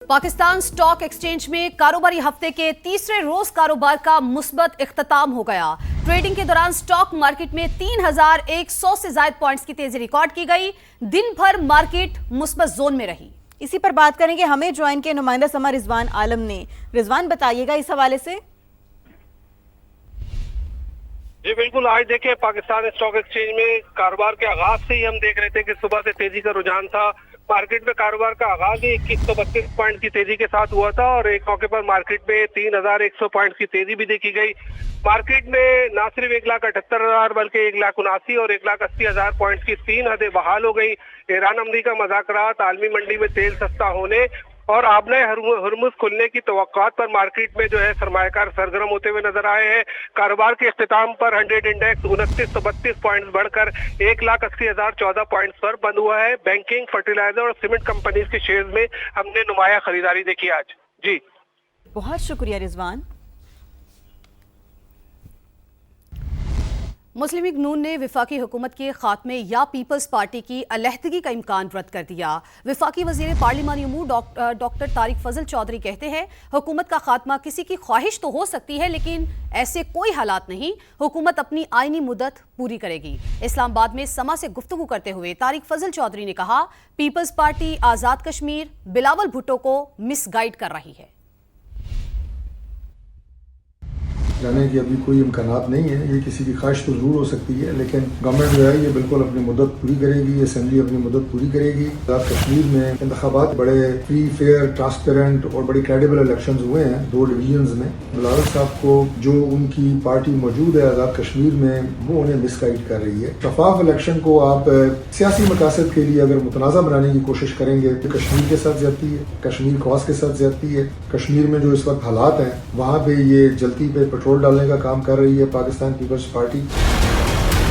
Pakistan stock exchange में कारोबारी हफ्ते के तीसरे रोज कारोबार का मुस्बत इख्तिताम हो गया। ट्रेडिंग के दौरान स्टॉक मार्केट में 3,100 से ज्यादा पॉइंट्स की तेजी रिकॉर्ड की गई। दिन भर मार्केट मुस्बत जोन में रही। इसी पर बात करेंगे, हमें ज्वाइन के नुमाइंदा समा रिजवान आलम ने। रिजवान, बताइएगा इस हवाले से। जी बिल्कुल, आज देखिए पाकिस्तान स्टॉक एक्सचेंज में कारोबार के आगाज से ही हम देख रहे थे कि सुबह से तेजी का रुझान था। मार्केट में कारोबार का आगाज ही 2132 पॉइंट की तेजी के साथ हुआ था और एक मौके पर मार्केट में 3,100 पॉइंट की तेजी भी देखी गई। मार्केट में न सिर्फ 1,78,000 बल्कि 1,79,000 और 1,80,000 पॉइंट की 3 हदें बहाल हो गई। ईरान अमरीका मज़ाकरात, आलमी मंडी में तेल सस्ता होने और आबने हरमुज खुलने की तवक्कुआत पर मार्केट में जो है सरमायाकार सरगर्म होते हुए नजर आए हैं। कारोबार के इख्तिताम पर 100 इंडेक्स 2932 पॉइंट्स बढ़कर 1,80,014 पॉइंट्स पर बंद हुआ है। बैंकिंग, फर्टिलाइजर और सीमेंट कंपनीज के शेयर्स में हमने नुमाया खरीदारी देखी आज। जी बहुत शुक्रिया रिजवान। मुस्लिम लीग नून ने वफाकी हुकूमत के खात्मे या पीपल्स पार्टी की अलहदगी का इम्कान रद्द कर दिया। वफाकी वजीर पार्लिमानी उमूर डॉक्टर तारिक फजल चौधरी कहते हैं, हुकूमत का खात्मा किसी की ख्वाहिश तो हो सकती है लेकिन ऐसे कोई हालात नहीं, हुकूमत अपनी आईनी मुद्दत पूरी करेगी। इस्लामाबाद में समा से गुफ्तगू करते हुए तारिक फजल चौधरी ने कहा, पीपल्स पार्टी आज़ाद कश्मीर बिलावल भुट्टो को मिसगाइड कर रही है। जाने की अभी कोई इम्कानात नहीं है, ये किसी की ख्वाहिश तो जरूर हो सकती है लेकिन गवर्नमेंट जो है ये बिल्कुल अपनी मुद्दत पूरी करेगी, असेंबली अपनी मुद्दत पूरी करेगी। आज़ाद कश्मीर में इंतखाबात बड़े फ्री, फेयर, ट्रांसपेरेंट और बड़ी क्रेडिबल इलेक्शंस हुए हैं 2 डिवीजन्स में। बिलावल साहब को जो उनकी पार्टी मौजूद है आज़ाद कश्मीर में, वो उन्हें मिसगाइड कर रही है। शफाफ इलेक्शन को आप सियासी मकासद के लिए अगर मुतनाज़ा बनाने की कोशिश करेंगे तो कश्मीर के साथ ज्यादती है, कश्मीर खवास के साथ ज्यादती है। कश्मीर में जो इस वक्त हालात हैं वहाँ पे ये जलती पे पेट्रोल डालने का काम कर रही है पाकिस्तान पीपल्स पार्टी।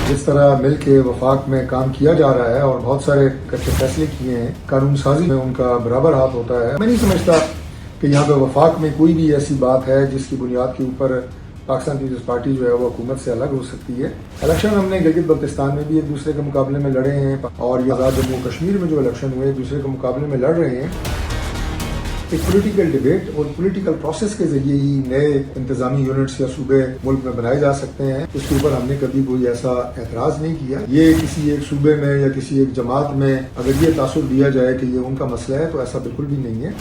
जिस तरह मिल के वफाक में काम किया जा रहा है और बहुत सारे अच्छे फैसले किए हैं, कानून साजी में उनका बराबर हाथ होता है। मैं नहीं समझता कि यहाँ पे वफाक में कोई भी ऐसी बात है जिसकी बुनियाद के ऊपर पाकिस्तान पीपल्स पार्टी जो है वो हुकूमत से अलग हो सकती है। इलेक्शन हमने गिलगित बल्तिस्तान में भी एक दूसरे के मुकाबले में लड़े हैं और ये आज़ाद जम्मू कश्मीर में जो इलेक्शन हुए एक दूसरे के मुकाबले में लड़ रहे हैं। एक पॉलिटिकल डिबेट और पॉलिटिकल प्रोसेस के जरिए ही नए इंतजामी यूनिट्स या सूबे मुल्क में बनाए जा सकते हैं। उसके ऊपर हमने कभी कोई ऐसा एतराज़ नहीं किया। ये किसी एक सूबे में या किसी एक जमात में अगर ये तासुर दिया जाए कि ये उनका मसला है तो ऐसा बिल्कुल भी नहीं है।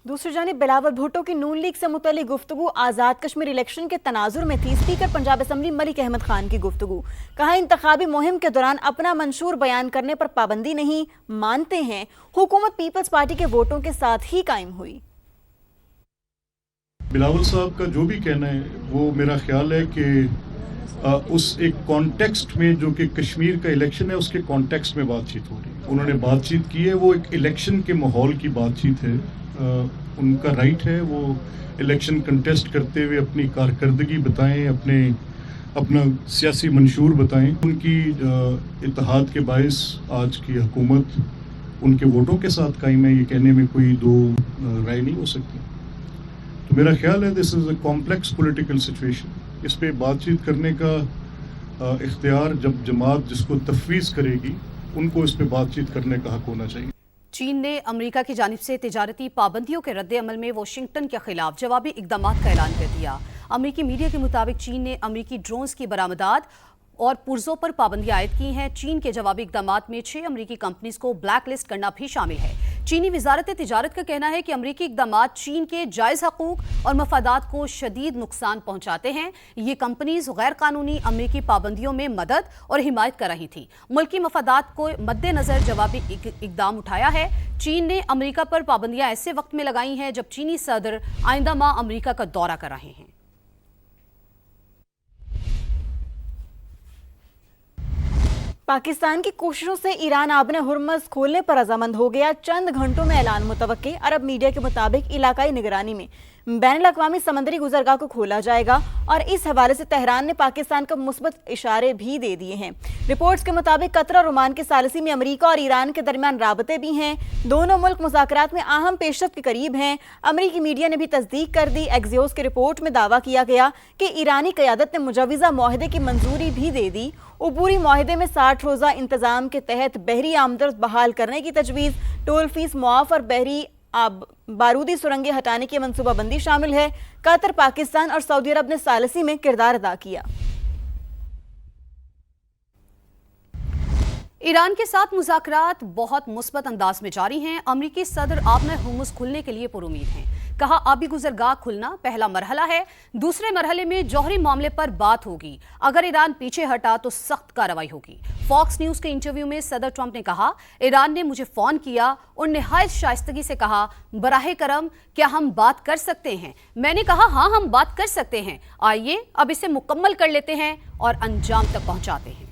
दूसरी जानिब बिलावल भुट्टो की नून लीग से मुतल्लिक गुफ्तगू आज़ाद कश्मीर इलेक्शन के तनाजुर में थी। स्पीकर पंजाब असम्बली मलिक अहमद खान की गुफ्तगू, कहा इंतखाबी मुहिम के दौरान अपना मंशूर बयान करने पर पाबंदी नहीं, मानते हैं हुकूमत पीपल्स पार्टी के वोटों के साथ ही कायम हुई। बिलावल साहब का जो भी कहना है वो मेरा ख्याल है कि उस एक कॉन्टेक्स्ट में जो कि कश्मीर का इलेक्शन है उसके कॉन्टेक्स्ट में बातचीत हो रही है। उन्होंने बातचीत की है, वो एक इलेक्शन के माहौल की बातचीत है। उनका राइट है वो इलेक्शन कंटेस्ट करते हुए अपनी कारकर्दगी बताएं, अपना सियासी मंशूर बताएं। उनकी इत्तेहाद के बायस आज की हुकूमत उनके वोटों के साथ कायम है, ये कहने में कोई दो राय नहीं हो सकती। तो मेरा ख्याल है this is a complex political situation. इस पे बातचीत करने का इख्तियार जब जमात जिसको तफवीज़ करेगी उनको इस पे बातचीत करने का हक होना चाहिए। चीन ने अमेरिका की जानिब से तिजारती पाबंदियों के रद्द अमल में वाशिंगटन के खिलाफ जवाबी इकदामात का ऐलान कर दिया। अमेरिकी मीडिया के मुताबिक चीन ने अमेरिकी ड्रोन्स की बरामदात और पुर्जों पर पाबंदियां आयद की हैं। चीन के जवाबी इकदामात में 6 अमेरिकी कंपनीज को ब्लैक लिस्ट करना भी शामिल है। चीनी वजारत तिजारत का कहना है कि अमेरिकी इकदामात चीन के जायज़ हकूक और मफादात को शदीद नुकसान पहुंचाते हैं। ये कंपनीज गैर कानूनी अमेरिकी पाबंदियों में मदद और हिमायत कर रही थी। मुल्की मफादात को मद्देनजर जवाबी इकदाम उठाया है। चीन ने अमेरिका पर पाबंदियां ऐसे वक्त में लगाई हैं जब चीनी सदर आइंदा माह अमेरिका का दौरा कर रहे हैं। पाकिस्तान की कोशिशों से ईरान आबने हुर्मुज़ खोलने पर रजामंद हो गया। चंद घंटों में ऐलान मुतवक्के। अरब मीडिया के मुताबिक इलाकाई निगरानी में बैनुल-अक़वामी समंदरी गुज़रगाह को खोला जाएगा और इस हवाले से तेहरान ने पाकिस्तान को मुस्बत इशारे भी दे दिए हैं। रिपोर्ट्स के मुताबिक कतर और ओमान के सालिसी में अमेरिका और ईरान के दरमियान राबते भी हैं। दोनों मुल्क मुज़ाकरात में अहम पेशरफ्त के करीब हैं। अमेरिकी मीडिया ने भी तस्दीक कर दी। एक्सियोस की रिपोर्ट में दावा किया गया कि ईरानी क़यादत ने मुजव्वज़ा मुआहदे की मंजूरी भी दे दी। عبوری معاہدे में 60 रोज़ा इंतजाम के तहत बहरी आमदरफ्त बहाल करने की तजवीज़, टोल फीस मुआफ और बहरी बारूदी सुरंगें हटाने की मनसूबाबंदी शामिल है। कतर, पाकिस्तान और सऊदी अरब ने सालिसी में किरदार अदा किया। ईरान के साथ मुज़ाकरात बहुत मुस्बत अंदाज में जारी हैं। अमरीकी सदर आबने हुर्मुज़ खुलने के लिए पुरुमीद हैं। कहा, आबी गुज़रगाह खुलना पहला मरहला है, दूसरे मरहले में जौहरी मामले पर बात होगी। अगर ईरान पीछे हटा तो सख्त कार्रवाई होगी। फॉक्स न्यूज़ के इंटरव्यू में सदर ट्रंप ने कहा, ईरान ने मुझे फ़ोन किया और निहायत शाइस्तगी से कहा, बराहे करम क्या हम बात कर सकते हैं? मैंने कहा, हाँ हम बात कर सकते हैं, आइए अब इसे मुकम्मल कर लेते हैं और अंजाम तक पहुँचाते हैं।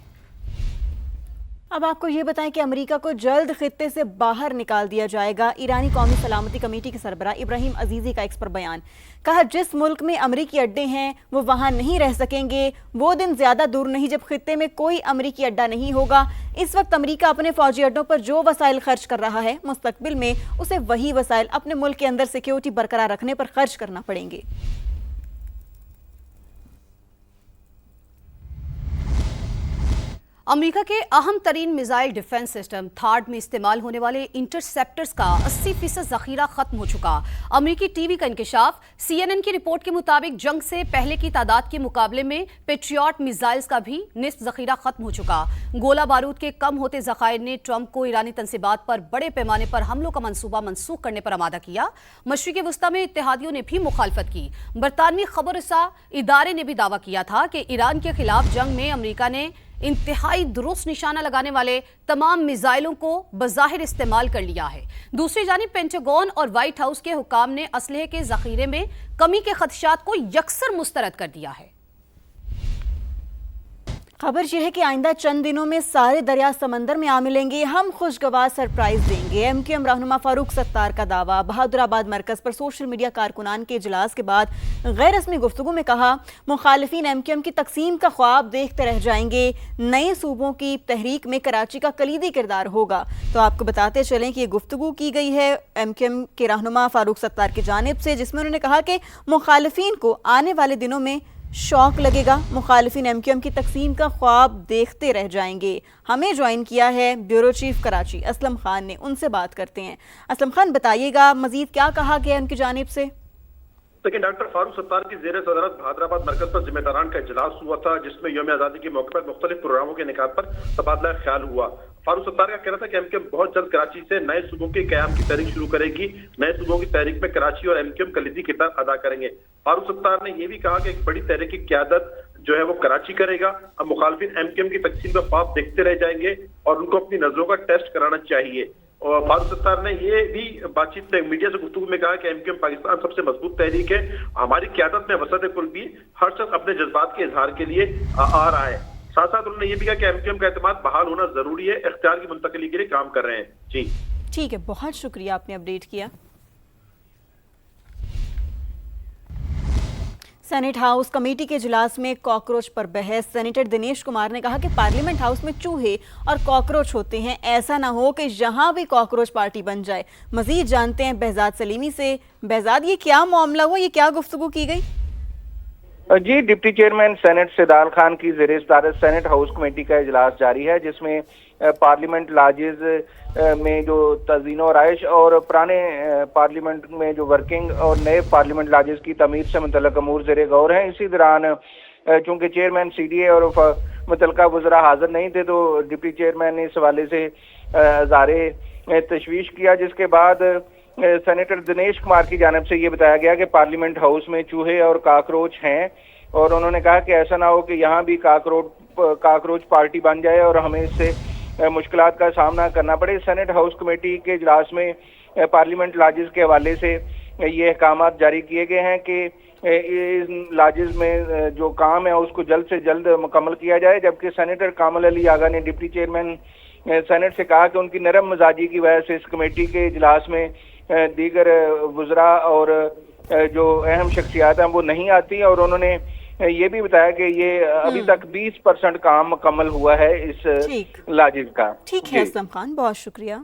अब आपको ये बताएं कि अमेरिका को जल्द खित्ते से बाहर निकाल दिया जाएगा। ईरानी कौमी सलामती कमेटी के सरबराह इब्राहिम अजीजी का एक्स पर बयान। कहा, जिस मुल्क में अमेरिकी अड्डे हैं वो वहां नहीं रह सकेंगे। वो दिन ज्यादा दूर नहीं जब खित्ते में कोई अमेरिकी अड्डा नहीं होगा। इस वक्त अमेरिका अपने फौजी अड्डों पर जो वसाइल खर्च कर रहा है, मुस्तकबिल में उसे वही वसाइल अपने मुल्क के अंदर सिक्योरिटी बरकरार रखने पर खर्च करना पड़ेंगे। अमेरिका के अहम तरीन मिसाइल डिफेंस सिस्टम थार्ड में इस्तेमाल होने वाले इंटरसेप्टर्स का 80% जखीरा खत्म हो चुका। अमेरिकी टीवी का इंकशाफ। CNN की रिपोर्ट के मुताबिक जंग से पहले की तादाद के मुकाबले में पेट्रियट मिसाइल्स का भी निस्फ जखीरा खत्म हो चुका। गोला बारूद के कम होते जखायर ने ट्रंप को ईरानी तंसीबात पर बड़े पैमाने पर हमलों का मंसूबा मनसूख करने पर आमादा किया। मशरिक़ वस्ता में इत्तेहादियों ने भी मुखालफत की। बरतानवी खबररसा इदारे ने भी दावा किया था कि ईरान के खिलाफ जंग में अमेरिका ने इंतहाई दुरुस्त निशाना लगाने वाले तमाम मिसाइलों को बज़ाहिर इस्तेमाल कर लिया है। दूसरी जानिब पेंटागन और व्हाइट हाउस के हुकाम ने असलहे के ज़ख़ीरे में कमी के खदशात को यकसर मुस्तरद कर दिया है। खबर यह है कि आइंदा चंद दिनों में सारे दरिया समंदर में आ मिलेंगे। हम खुशगवार सरप्राइज देंगे। MQM रहनुमा फारूक सत्तार का दावा। बहादुराबाद मरकज पर सोशल मीडिया कारकुनान के इजलास के बाद गैर रस्मी गुफ्तगू में कहा, मुखालिफिन MQM की तकसीम का ख्वाब देखते रह जाएंगे। नए सूबों की तहरीक में कराची का कलीदी किरदार होगा। तो आपको बताते चलें कि ये गुफ्तगू की गई है MQM के रहनुमा फारूक सत्तार की जानिब से, जिसमें उन्होंने कहा कि मुखालिफिन को आने वाले दिनों में शौक लगेगा। मुखालिफिन MQM की तकसीम का ख्वाब देखते रह जाएंगे। हमें ज्वाइन किया है ब्यूरो चीफ कराची असलम खान ने, उनसे बात करते हैं। असलम खान, बताइएगा मजीद क्या कहा गया उनकी जानिब से? लेकिन डॉक्टर फारूक सत्तार की ज़ेर सदरत बहादुराबाद मरकज पर जिम्मेदारान का इजलास हुआ था, जिसमें यौम आज़ादी के मौके पर मुख्तलिफ प्रोग्रामों के निकात पर तबादला ख्याल हुआ। फारूक सत्तार का कहना था कि MQM बहुत जल्द कराची से नए सूबों के क़याम की तहरीक शुरू करेगी। नए सूबों की तहरीक में कराची और MQM कलीदी किरदार अदा करेंगे। फारूक सत्तार ने यह भी कहा कि एक बड़ी तहरीक की क़यादत जो है वो कराची करेगा। अब मुखालिफिन MQM की तकसीम का ख्वाब देखते रह जाएंगे और उनको अपनी नजरों का टेस्ट कराना चाहिए। और फारूक सत्तार ने ये भी बातचीत में मीडिया से गुफ्तगू में कहा कि MQM पाकिस्तान सबसे मजबूत तहरीक है। हमारी क़यादत में वसत कुल भी हर शख्स अपने जज्बात के इजहार के लिए आ रहा है। साथ साथ उन्होंने ये भी कहा कि MQM का एतमाद बहाल होना जरूरी है। इख्तियार की मुंतकिली के लिए काम कर रहे हैं। जी ठीक है, बहुत शुक्रिया, आपने अपडेट किया। सेनेट हाउस कमेटी के इजलास में कॉकरोच पर बहस। सेनेटर दिनेश कुमार ने कहा कि पार्लियामेंट हाउस में चूहे और कॉकरोच होते हैं, ऐसा ना हो कि यहाँ भी कॉकरोच पार्टी बन जाए। मजीद जानते हैं behzad सलीमी से। behzad, ये क्या मामला हुआ, ये क्या गुफ्तगू की गई? जी, डिप्टी चेयरमैन सेनेट सिदाल खान की ज़ेर सदारत सेनेट हाउस कमेटी का इजलास जारी है, जिसमें पार्लियामेंट लाजिज में जो तज़ीन और आयश और पुराने पार्लियामेंट में जो वर्किंग और नए पार्लियामेंट लाजिज की तमीर से मुतल्लिक़ अमूर ज़ेर गौर हैं। इसी दौरान चूँकि चेयरमैन CDA और मुतल्लिक़ा वज़रा हाज़िर नहीं थे, तो डिप्टी चेयरमैन ने इस हवाले से ज़ारे तशवीश किया, जिसके बाद सेनेटर दिनेश कुमार की जानिब से ये बताया गया कि पार्लियामेंट हाउस में चूहे और काकरोच हैं, और उन्होंने कहा कि ऐसा ना हो कि यहाँ भी काकरोच पार्टी बन जाए और हमें इससे मुश्किलात का सामना करना पड़े। सेनेट हाउस कमेटी के इजलास में पार्लियामेंट लाजिज के हवाले से ये अहकामात जारी किए गए हैं कि इस लाजिज में जो काम है उसको जल्द से जल्द मुकम्मल किया जाए। जबकि सेनेटर कामल अली आगा ने डिप्टी चेयरमैन सेनेट से कहा कि उनकी नरम मिजाजी की वजह से इस कमेटी के इजलास में दीगर वज़रा और जो अहम शख्सियात हैं वो नहीं आती, और उन्होंने ये भी बताया कि ये अभी तक 20% काम मुकम्मल हुआ है इस लाजिज का। ठीक है असलम खान, बहुत शुक्रिया।